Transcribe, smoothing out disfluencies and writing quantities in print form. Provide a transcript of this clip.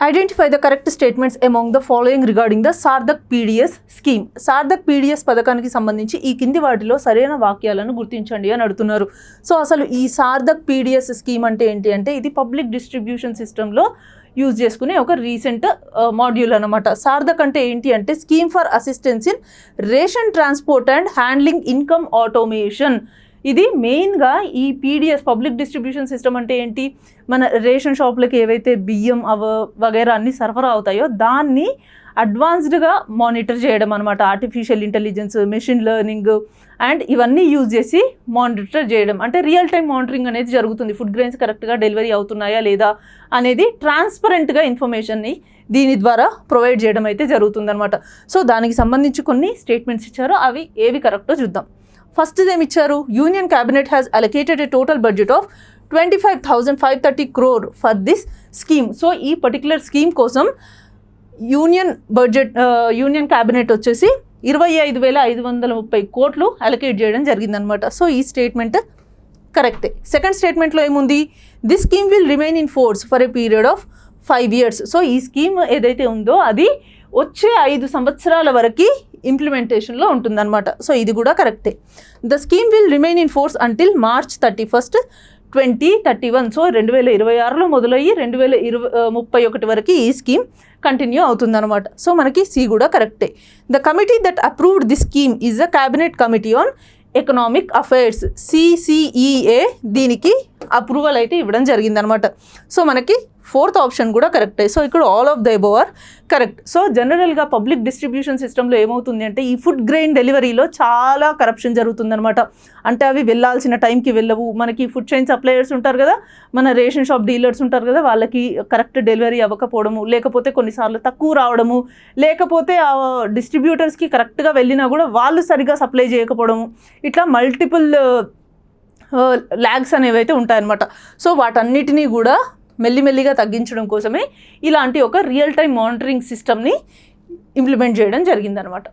Identify the correct statements among the following regarding the Sarthak PDS scheme. Sarthak PDS పథకానికి సంబంధించి ఈ కింది వాటిలో సరైన వాక్యాలను గుర్తించండి అని అడుగుతున్నారు. సో అసలు ఈ సార్థక్ పీడిఎస్ స్కీమ్ అంటే ఏంటి అంటే ఇది పబ్లిక్ డిస్ట్రిబ్యూషన్ సిస్టంలో యూజ్ చేసుకునే ఒక రీసెంట్ మాడ్యూల్ అనమాట. సార్థక్ అంటే ఏంటి అంటే scheme for assistance in ration transport and handling income automation. ఇది మెయిన్గా ఈ పీడిఎస్ పబ్లిక్ డిస్ట్రిబ్యూషన్ సిస్టమ్ అంటే ఏంటి, మన రేషన్ షాప్లకి ఏవైతే బియ్యం వగైరా అన్నీ సరఫరా అవుతాయో దాన్ని అడ్వాన్స్డ్గా మానిటర్ చేయడం అనమాట. Artificial intelligence, machine learning and ఇవన్నీ యూజ్ చేసి మానిటర్ చేయడం. అంటే రియల్ టైం మానిటరింగ్ అనేది జరుగుతుంది. ఫుడ్ గ్రెయిన్స్ కరెక్ట్గా డెలివరీ అవుతున్నాయా లేదా అనేది ట్రాన్స్పరెంట్గా ఇన్ఫర్మేషన్ని దీని ద్వారా ప్రొవైడ్ చేయడం అయితే జరుగుతుందన్నమాట. సో దానికి సంబంధించి కొన్ని స్టేట్మెంట్స్ ఇచ్చారో అవి ఏవి కరెక్టో చూద్దాం. ఫస్ట్ ఏమి ఇచ్చారు, union cabinet has allocated a total budget of 25,530 crore for this scheme. So ఈ పర్టికులర్ స్కీమ్ కోసం యూనియన్ క్యాబినెట్ వచ్చేసి 25,530 కోట్లు అలొకేట్ చేయడం జరిగిందనమాట. సో ఈ స్టేట్మెంట్ కరెక్టే. సెకండ్ స్టేట్మెంట్లో ఏముంది, this scheme will remain in force for a period of 5 years. So ఈ స్కీమ్ ఏదైతే ఉందో అది వచ్చే 5 సంవత్సరాల వరకు ఇంప్లిమెంటేషన్లో ఉంటుందన్నమాట. సో ఇది కూడా కరెక్టే. The scheme will remain in force until March 31, 2031. So 2026లో మొదలయ్యి 2031 వరకు ఈ స్కీమ్ కంటిన్యూ అవుతుందన్నమాట. సో మనకి సి కూడా కరెక్టే. The committee that approved the scheme is the cabinet committee on economic affairs, CCEA. దీనికి అప్రూవల్ అయితే ఇవ్వడం జరిగిందనమాట. సో మనకి ఫోర్త్ ఆప్షన్ కూడా కరెక్టే. సో ఇక్కడ all of the above are correct. So జనరల్గా పబ్లిక్ డిస్ట్రిబ్యూషన్ సిస్టంలో ఏమవుతుంది అంటే ఈ ఫుడ్ గ్రెయిన్ డెలివరీలో చాలా కరప్షన్ జరుగుతుందనమాట. అంటే అవి వెళ్ళాల్సిన టైంకి వెళ్ళవు. మనకి ఫుడ్ చైన్ సప్లయర్స్ ఉంటారు కదా, మన రేషన్ షాప్ డీలర్స్ ఉంటారు కదా, వాళ్ళకి కరెక్ట్ డెలివరీ అవ్వకపోవడము, లేకపోతే కొన్నిసార్లు తక్కువ రావడము, లేకపోతే ఆ డిస్ట్రిబ్యూటర్స్కి కరెక్ట్గా వెళ్ళినా కూడా వాళ్ళు సరిగా సప్లై చేయకపోవడము, ఇట్లా మల్టిపుల్ ల్యాగ్స్ అనేవి అయితే ఉంటాయన్నమాట. సో వాటన్నిటినీ కూడా మెల్లిమెల్లిగా తగ్గించడం కోసమే ఇలాంటి ఒక రియల్ టైం మానిటరింగ్ సిస్టమ్ని ఇంప్లిమెంట్ చేయడం జరిగిందనమాట.